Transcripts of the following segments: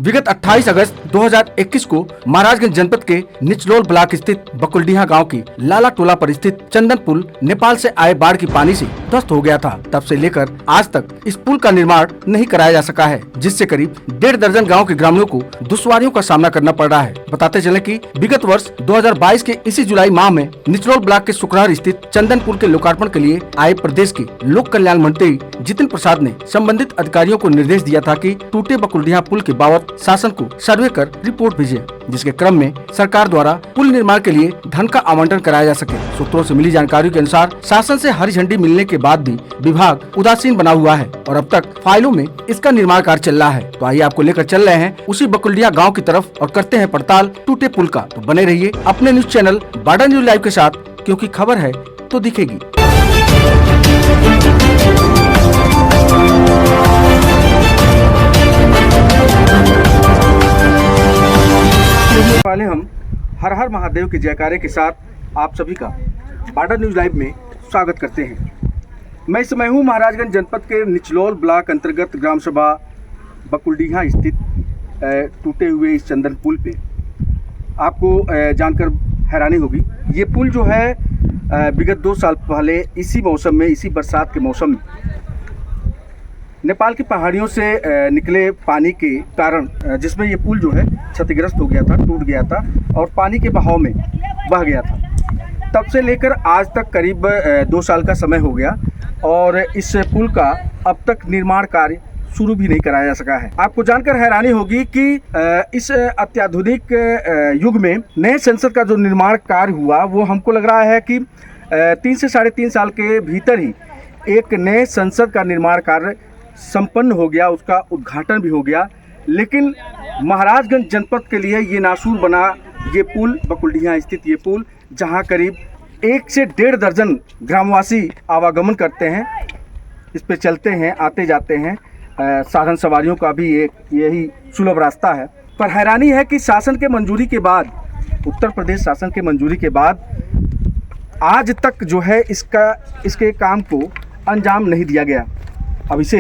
विगत 28 अगस्त 2021 को महाराजगंज जनपद के निचलोल ब्लॉक स्थित बकुलडीहा गांव की लाला टोला पर स्थित चंदन पुल नेपाल से आए बाढ़ की पानी से ध्वस्त हो गया था। तब से लेकर आज तक इस पुल का निर्माण नहीं कराया जा सका है, जिससे करीब 1.5 दर्जन गाँव के ग्रामीणों को दुश्वारियों का सामना करना पड़ रहा है। बताते चले कि विगत वर्ष 2022 के इसी जुलाई माह में निचलोल ब्लॉक के सुकरार स्थित चंदन पुल के लोकार्पण के लिए आए प्रदेश के लोक कल्याण मंत्री जितिन प्रसाद ने संबंधित अधिकारियों को निर्देश दिया था कि टूटे बकुलडीहा पुल के बाबत शासन को सर्वे कर रिपोर्ट भेजे, जिसके क्रम में सरकार द्वारा पुल निर्माण के लिए धन का आवंटन कराया जा सके। सूत्रों से मिली जानकारी के अनुसार शासन से हरी झंडी मिलने के बाद भी विभाग उदासीन बना हुआ है और अब तक फाइलों में इसका निर्माण कार्य चल रहा है। तो आइए आपको लेकर चल रहे हैं उसी बकुलडीहा गाँव की तरफ और करते हैं पड़ताल टूटे पुल का। तो बने रहिए अपने न्यूज चैनल बाडा न्यूज लाइव के साथ, क्योंकि खबर है तो दिखेगी। पहले हम हर हर महादेव के जयकारे के साथ आप सभी का बाडा न्यूज लाइव में स्वागत करते हैं। मैं इस समय हूँ महाराजगंज जनपद के निचलोल ब्लॉक अंतर्गत ग्राम सभा बकुलडीहा स्थित टूटे हुए इस चंदन पुल पे। आपको जानकर हैरानी होगी, ये पुल जो है विगत 2 साल पहले इसी मौसम में, इसी बरसात के मौसम में नेपाल की पहाड़ियों से निकले पानी के कारण जिसमें ये पुल जो है क्षतिग्रस्त हो गया था, टूट गया था और पानी के बहाव में बह गया था। तब से लेकर आज तक करीब 2 साल का समय हो गया और इस पुल का अब तक निर्माण कार्य शुरू भी नहीं कराया जा सका है। आपको जानकर हैरानी होगी कि इस अत्याधुनिक युग में नए संसद का जो निर्माण कार्य हुआ वो हमको लग रहा है कि 3 से 3.5 साल के भीतर ही एक नए संसद का निर्माण कार्य संपन्न हो गया, उसका उद्घाटन भी हो गया। लेकिन महाराजगंज जनपद के लिए ये नासूर बना ये पुल, बकुलडीहा स्थित ये पुल, जहां करीब 1 से 1.5 दर्जन ग्रामवासी आवागमन करते हैं, इस पे चलते हैं, आते जाते हैं। साधन सवारियों का भी यही सुलभ रास्ता है। पर हैरानी है कि शासन के मंजूरी के बाद, उत्तर प्रदेश शासन के मंजूरी के बाद आज तक जो है इसके काम को अंजाम नहीं दिया गया। अब इसे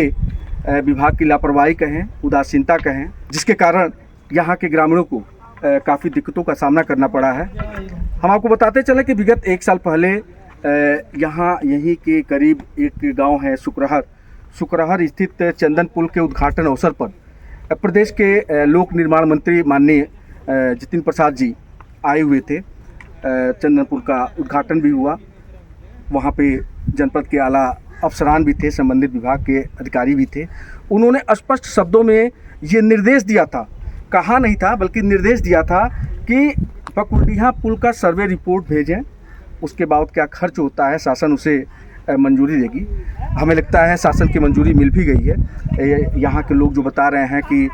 विभाग की लापरवाही कहें, उदासीनता कहें, जिसके कारण यहाँ के ग्रामीणों को काफ़ी दिक्कतों का सामना करना पड़ा है। हम आपको बताते चले कि विगत 1 साल पहले यहीं के करीब एक गांव है सुकराहर स्थित चंदन पुल के उद्घाटन अवसर पर प्रदेश के लोक निर्माण मंत्री माननीय जितिन प्रसाद जी आए हुए थे। चंदन पुल का उद्घाटन भी हुआ, वहाँ पे जनपद के आला अफसरान भी थे, संबंधित विभाग के अधिकारी भी थे। उन्होंने स्पष्ट शब्दों में ये निर्देश दिया था, कहा नहीं था बल्कि निर्देश दिया था कि बकुलडीहा पुल का सर्वे रिपोर्ट भेजें, उसके बाद क्या खर्च होता है शासन उसे मंजूरी देगी। हमें लगता है शासन की मंजूरी मिल भी गई है। यहाँ के लोग जो बता रहे हैं कि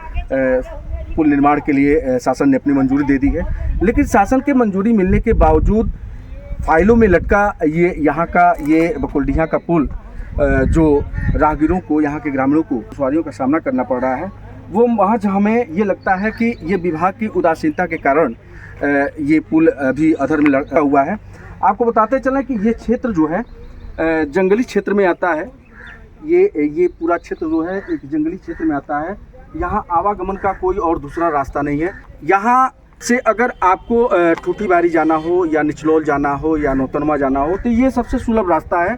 पुल निर्माण के लिए शासन ने अपनी मंजूरी दे दी है, लेकिन शासन के मंजूरी मिलने के बावजूद फाइलों में लटका ये यहाँ का ये बकुलडीहा का पुल जो राहगीरों को, यहाँ के ग्रामीणों को दुश्वारियों का सामना करना पड़ रहा है, वो महज हमें ये लगता है कि ये विभाग की उदासीनता के कारण ये पुल अभी अधर में लटका हुआ है। आपको बताते चलें कि ये क्षेत्र जो है जंगली क्षेत्र में आता है। ये पूरा क्षेत्र जो है एक जंगली क्षेत्र में आता है। यहाँ आवागमन का कोई और दूसरा रास्ता नहीं है। यहाँ से अगर आपको ठूठीबारी जाना हो या निचलोल जाना हो या नौतनवा जाना हो तो ये सबसे सुलभ रास्ता है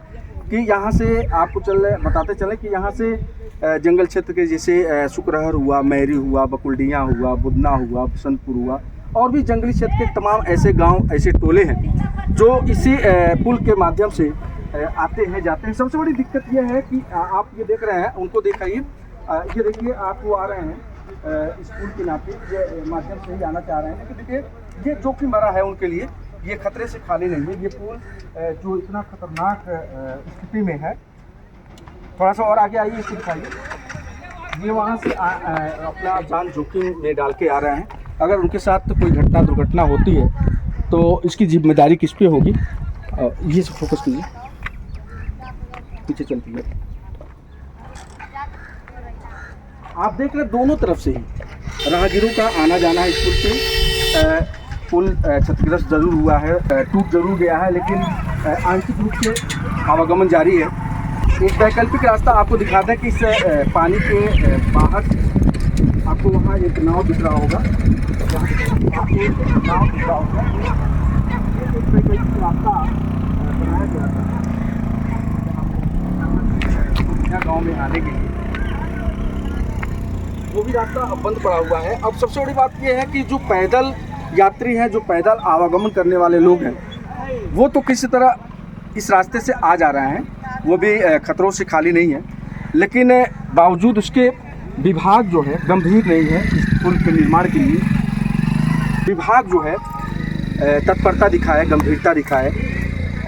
कि यहाँ से आपको बताते चले कि यहाँ से जंगल क्षेत्र के जैसे सुकराहर हुआ, मैरी हुआ, बकुलडीहा हुआ, बुदना हुआ, बसंतपुर हुआ और भी जंगली क्षेत्र के तमाम ऐसे गांव, ऐसे टोले हैं जो इसी पुल के माध्यम से आते हैं, जाते हैं। सबसे बड़ी दिक्कत यह है कि आप ये देख रहे हैं, उनको दिखाइए, ये देखिए आप वो आ रहे हैं इस पुल के माध्यम से ही आना चाह रहे हैं। लेकिन देखिए ये जोखिम भरा है उनके लिए, ये खतरे से खाली नहीं है। ये पुल जो इतना खतरनाक स्थिति में है, थोड़ा सा और आगे आइए, इसको दिखाइए। ये वहाँ से अपना जान जोखिम में डाल के आ रहे हैं। अगर उनके साथ तो कोई दुर्घटना होती है तो इसकी जिम्मेदारी किस पे होगी? ये सब फोकस कीजिए, पीछे चलती है। आप देख रहे दोनों तरफ से ही राहगीरों का आना जाना है इस पुल पे। पुल क्षतिग्रस्त जरूर हुआ है, टूट जरूर गया है, लेकिन आंशिक रूप से आवागमन जारी है। एक वैकल्पिक रास्ता आपको दिखाते हैं कि इस पानी के बाहर आपको वहाँ एक नाव दिख रहा होगा, आपको नाव दिख रहा होगा, रास्ता बनाया गया था गाँव में आने के लिए, वो भी रास्ता अब बंद पड़ा हुआ है। अब सबसे बड़ी बात यह है कि जो पैदल यात्री हैं, जो पैदल आवागमन करने वाले लोग हैं, वो तो किसी तरह इस रास्ते से आ जा रहे हैं, वो भी खतरों से खाली नहीं है, लेकिन बावजूद उसके विभाग जो है गंभीर नहीं है। इस पुल के निर्माण के लिए विभाग जो है तत्परता दिखाए, गंभीरता दिखाए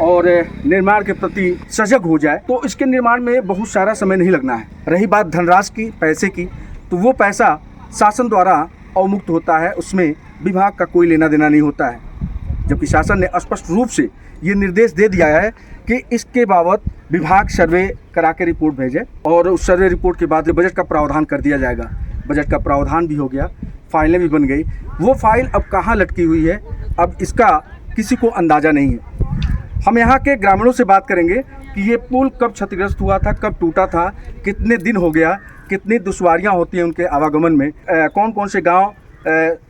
और निर्माण के प्रति सजग हो जाए, तो इसके निर्माण में बहुत सारा समय नहीं लगना है। रही बात धनराशि की, पैसे की, तो वो पैसा शासन द्वारा अवमुक्त होता है, उसमें विभाग का कोई लेना देना नहीं होता है। जबकि शासन ने स्पष्ट रूप से ये निर्देश दे दिया है कि इसके बाबत विभाग सर्वे करा के रिपोर्ट भेजे और उस सर्वे रिपोर्ट के बाद बजट का प्रावधान कर दिया जाएगा। बजट का प्रावधान भी हो गया, फाइलें भी बन गई, वो फाइल अब कहाँ लटकी हुई है, अब इसका किसी को अंदाज़ा नहीं है। हम यहाँ के ग्रामीणों से बात करेंगे कि ये पुल कब क्षतिग्रस्त हुआ था, कब टूटा था, कितने दिन हो गया, कितनी दुश्वारियाँ होती हैं उनके आवागमन में, कौन कौन से गाँव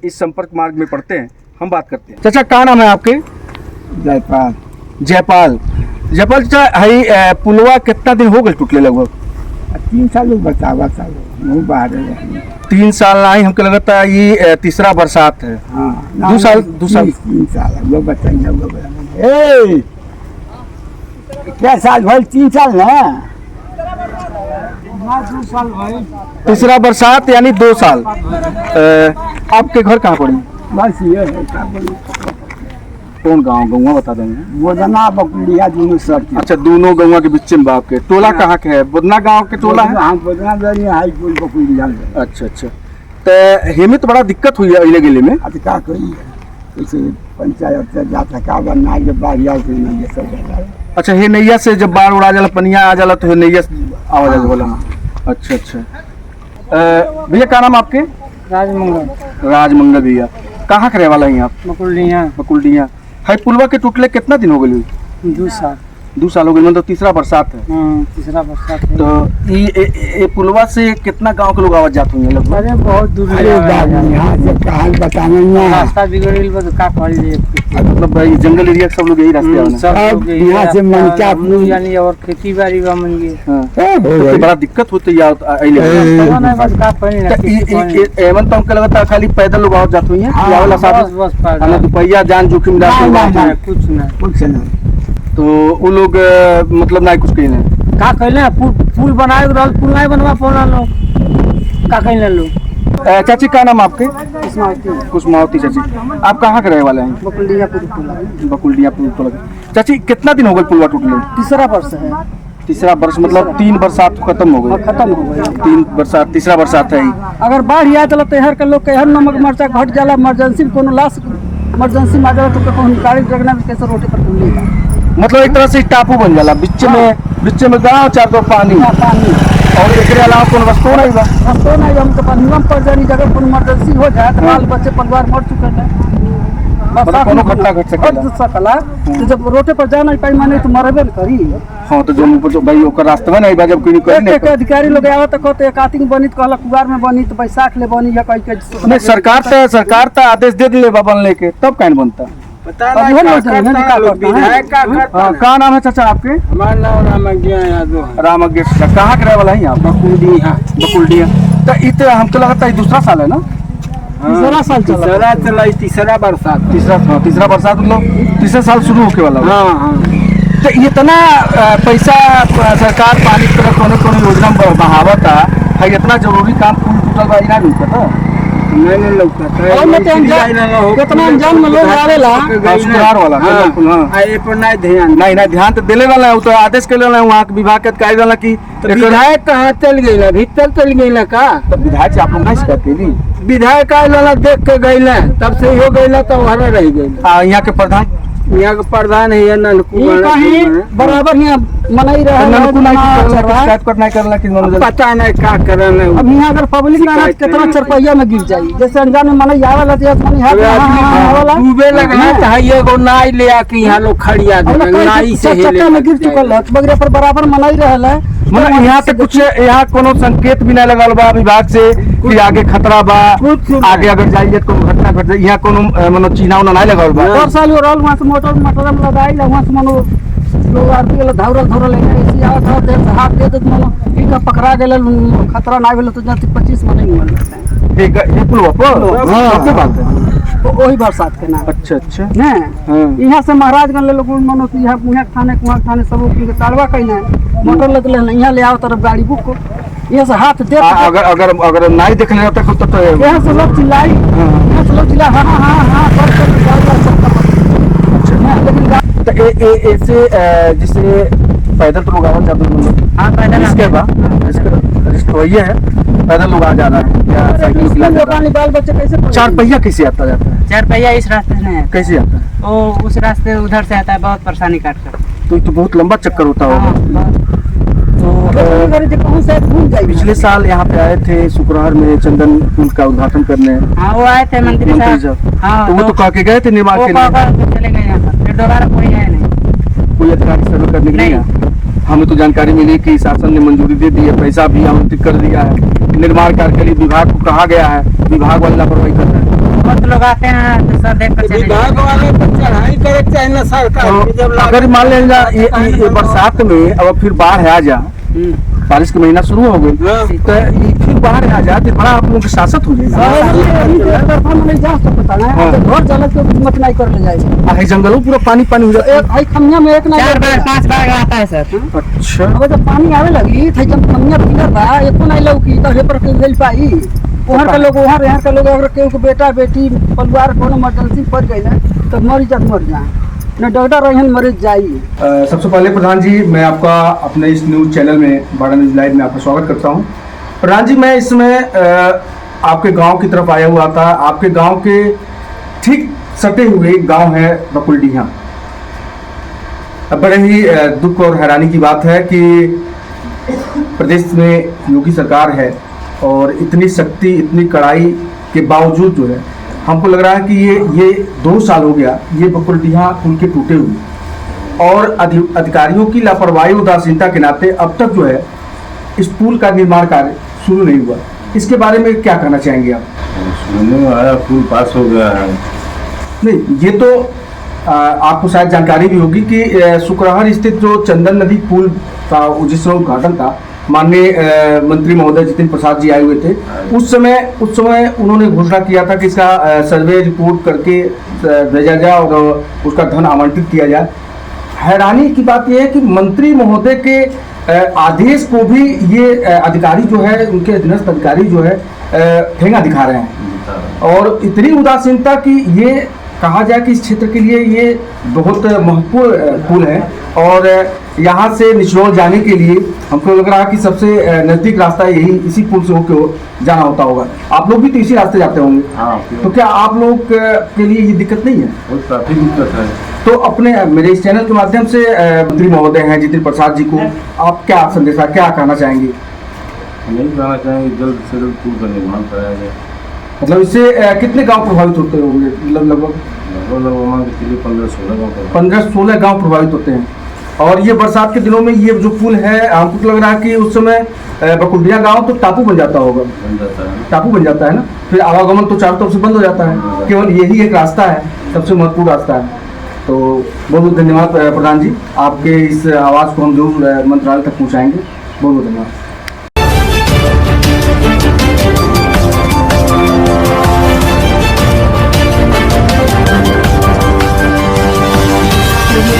इस संपर्क मार्ग में पड़ते हैं, हम बात करते हैं। चाचा क्या नाम है आपके? जयपाल। जयपाल। जयपाल चाचा, हई पुलवा कितना दिन हो गए टूटले? लगभग 3 साल बतावा साल बाहर 3 साल नहीं, हमको लगता है ये तीसरा बरसात है। हाँ, 2 साल 3 साल वो बताइए। क्या साल भाई? 3 साल ना, 2 साल भाई। तीसरा बरसात यानी 2 साल। आपके घर कहाँ पड़ी? बस ये है। कौन गाँव? गौवा बता देंगे। बोदना बकुलिया दोनों सर। अच्छा, दोनों गौवा के बीच में बाप के टोला कहाँ के है? बोदना गाँव के टोला है। हाँ, बोदना हाई पुल बकुलिया। अच्छा अच्छा, तो हेमे तो बड़ा दिक्कत हुई है अगले गिले में। अब क्या करिए, पंचायत से जाता क्या बनना है, बाढ़िया से नहीं सब। अच्छा, हे नैया से जब बाढ़ उड़ा जाला, पनिया आ जाला, तो हे नैया आवाज बोला। अच्छा अच्छा, भैया क्या नाम आपके? राजमंगल। राजमंगल भैया, कहाँ के रहे वाला हैं आप? बकुलिया। बकुलडिया। हाई पुलवा के टूटले कितना दिन हो गए? 2 साल। 2 साल हो गए, मतलब तीसरा बरसात है। तीसरा बरसात है। तो ये पुलवा से कितना गांव के लोग आवाज जाते होंगे लगभग? अरे बहुत दूर यहाँ से कहाँ बताने रास्ता बिगड़िल का करी। मतलब भाई जंगल एरिया सब लोग यही रास्ते आवे सब यहाँ से मनका यानी और खेती बाड़ी बा मन ये। तो बड़ा दिक्कत होती है आइले। बस का पानी एवन तो हमको लगता है खाली पैदल लोग आवाज जाते हैं, आवेला साथ बस हमें तो पैया जान जोखिम डाल कुछ नहीं। तो वो लोग मतलब ना कुछ कहीं नहीं का कहले पुल बनाए रहल, पुल नहीं बनवा पड़ा लोग का कहले लोग। चाची क्या नाम आपके? कुसमावती चाची, आप कहाँ के रहे वाले हैं? बकुलडिया पुल। चाची कितना दिन हो गए पुलवा टूटले? तीसरा वर्ष है। तीसरा वर्ष मतलब 3 बरसात खत्म हो गए। 3 बरसात, तीसरा बरसात है। अगर बाढ़ आ जाला तो हर के लोग के हर नमक मरचा घट जाला, इमरजेंसी कोनो लाश इमरजेंसी में आ जाला तो कोनो गाड़ी जगना में कैसे रोटी पर खुलेगा। मतलब एक तरह से टापू बन जाला, बीच में गाँव, चार दो पानी और एक अलावा कोनो वस्तु नहीं बा। वस्तु नहीं, हम तो पानी पर जानी जगह कोनो इमरजेंसी हो जाए तो बाल बच्चे परिवार मर चुके हैं, मतलब कोनो घटना घट सकला। तो जब रोटे पर जाना पाई माने तो मरबे न करी। हाँ, तो जो ऊपर भाई ओकर रास्ता नहीं बा, जब कोई नहीं एक अधिकारी लोग आवा तो कहते कातिक बनी तो कहला कुवार में बनी तो बैसाख ले बनी या कहीं के नहीं। सरकार तो आदेश दे दिले बा बनने के, तब कहीं बनता। का नाम है चाचा आपके? हमारा नाम रामज्ञा यादव। रामज्ञा। कहाँ के रहे वाला है आप? बकुलडिया। तो इत हमको लगता है दूसरा साल है ना? तीसरा साल चला। तीसरा बरसात। तीसरा बरसात मतलब तीसरा साल शुरू होके वाला। हाँ। तो इतना पैसा सरकार पानी की तरफ कोनो योजना बहावता है, इतना जरूरी काम पुल टूटल बा इना नहीं पता। नहीं लगता कितना अनजान में लोग आवेला वाला। हां, ए पर नहीं ध्यान तो देले वाला है, तो आदेश के वाला है वहां के विभाग के अधिकारी वाला की विधायक कहाँ चल गई, भीतर चल गई का। तो विधायक से आप लोग नहीं शिकायत करी? विधायक आए देख के गई, तब से हो गई तो वहां रह गई। यहाँ के प्रधान प्रधान है नलकू बराबर यहाँ मनाई रहा, पता नहीं क्या करना। अब यहाँ अगर पब्लिक कितना चरपैया में गिर जाये, जैसे अनजान में मनाई आवेला डूबे लगना ये गो नाई ले आके यहाँ लोग खड़िया चक्का में गिर चुकल है, बगरे पर बराबर मनाई रहा है। मतलब यहाँ से कुछ यहाँ कोनो संकेत भी नहीं लगल बा विभाग से कि आगे खतरा बा, आगे अगर जाइए तो घटना घट जाए, यहाँ कोनो मतलब चिन्ह उन्हा नहीं लगल बा। और साल रहल वहाँ से मोटर में लगाई वहाँ से मनो लोग आदमी वाला धौरल ऐसी आवत है देर से हाथ दे दे मनो ई का पकड़ा गेल खतरा ना भेल तो जाति 25 मने मिल जाता है। ठीक है, ये पुल पर हाँ। सबके बात है। तो वही बरसात के नाम अच्छा अच्छा ने हाँ। यहाँ से महाराजगंज ले लोग मनो यहाँ यहाँ थाने कुमार थाने सब के ताड़वा कहीं ना मोटर लगले ना यहाँ ले आओ तरफ गाड़ी बुक को यहाँ से हाथ दे अगर अगर अगर नहीं देखने जाता तो यहाँ से लोग चिल्लाई यहाँ से लोग चिल्ला हाँ हाँ हाँ लेकिन तो ऐसे जिसे पैदल तो लोग आवाज जाते हैं, हाँ पैदल इसके बाद रिस्क वही है, पैदल लोग आ जा रहा है या साइकिल से आ जा रहा बाल बच्चे कैसे है। चार पहिया कैसे आता जाता है, 4 पहिया इस रास्ते से नहीं आता, कैसे आता है? वो उस रास्ते उधर से आता है, बहुत परेशानी काट कर। तो ये तो बहुत लंबा चक्कर होता होगा। तो पिछले साल यहाँ पे आए थे शुक्रवार में चंदन पुल का उद्घाटन करने, हाँ वो आए थे मंत्री मंत्री साहब, साहब, हाँ तो वो तो कह के गए थे निर्माण वो के लिए, चले गए यहाँ पर, फिर दोबारा कोई है नहीं। कोई अधिकारी सर्वे करने के लिए नहीं। आया? हमें तो जानकारी मिली कि शासन ने मंजूरी दे दी है, पैसा भी आवंटित कर दिया है, निर्माण कार्य के लिए विभाग को कहा गया है, विभाग वाले लापरवाही कर रहे हैं। बहुत लोग आते हैं तो सर देख कर चले विभाग वाले पर चढ़ाई करे चाहे न सरकार की, जब अगर मान लेंगे ये बरसात में अब फिर बाढ़ आ जा, बारिश के महीना शुरू हो गई तो ये फिर बाढ़ आ जाए तो बड़ा आप लोगों के शासक हो जाएगा। घर जल के मत नहीं कर ले जाए जंगलों पूरा पानी पानी हो जाता एक आई खमिया में एक 4 बार 5 बार आता है सर। है। अच्छा अब जब पानी आवे लगी तो जब खमिया पिलर बा एको नहीं लौकी तो हे पर के भेल पाई वहां के लोग वहां यहाँ के लोग अगर केहू के बेटा बेटी परिवार कोनो इमरजेंसी पड़ गई ना तो मर जाए न डॉक्टर रहन मरीज जाई। सबसे पहले प्रधान जी मैं आपका अपने इस न्यूज़ चैनल में बाड़ा न्यूज़ लाइव में आपका स्वागत करता हूं। प्रधान जी मैं इसमें आपके गांव की तरफ आया हुआ था, आपके गांव के ठीक सटे हुए गांव है बकुलडीहा। बड़े ही दुख और हैरानी की बात है कि प्रदेश में योगी सरकार है और इतनी सख्ती इतनी कड़ाई के बावजूद जो है हमको लग रहा है कि ये 2 साल हो गया ये बकुलडीहा पुल के टूटे हुए और अधिकारियों की लापरवाही उदासीनता के नाते अब तक जो है इस पुल का निर्माण कार्य शुरू नहीं हुआ। इसके बारे में क्या कहना चाहेंगे आप? सुनने में आया पुल पास हो गया है। नहीं ये तो आपको शायद जानकारी भी होगी कि शुक्रवार स्थित जो चंदन नदी पुल का जिस समय उद्घाटन था माननीय मंत्री महोदय जितिन प्रसाद जी आए हुए थे, उस समय उन्होंने घोषणा किया था कि इसका सर्वे रिपोर्ट करके भेजा जाए और उसका धन आवंटित किया जाए। हैरानी की बात यह है कि मंत्री महोदय के आदेश को भी ये अधिकारी जो है उनके अधीनस्थ अधिकारी जो है ठेंगा दिखा रहे हैं और इतनी उदासीनता कि ये कहा जाए कि इस क्षेत्र के लिए ये बहुत महत्वपूर्ण पुल है और यहाँ से निचलोल जाने के लिए हमको लग रहा है कि सबसे नज़दीक रास्ता यही इसी पुल से होकर जाना होता होगा। आप लोग भी तो इसी रास्ते जाते होंगे, हाँ, तो क्या आप लोग के लिए ये दिक्कत नहीं है? बहुत काफी दिक्कत है। तो अपने मेरे इस चैनल के माध्यम से मंत्री महोदय हैं जितिन प्रसाद जी को आप क्या संदेशा क्या कहना चाहेंगे? नहीं कहना चाहेंगे जल्द से जल्द पुल का निर्माण कराया जाए। मतलब इससे कितने गांव प्रभावित होते होंगे? लगभग 15-16 गाँव 15-16 गांव प्रभावित होते हैं और ये बरसात के दिनों में ये जो पुल है हमको तो लग रहा है कि उस समय बकुलडीहा गांव तो टापू बन जाता होगा, बन जाता है। टापू बन जाता है ना, फिर आवागमन तो चारों तरफ से बंद हो जाता है, केवल यही एक रास्ता है सबसे महत्वपूर्ण रास्ता है। तो बहुत बहुत धन्यवाद प्रधान जी, आपके इस आवाज़ को हम जरूर मंत्रालय तक पहुँचाएंगे। बहुत बहुत धन्यवाद।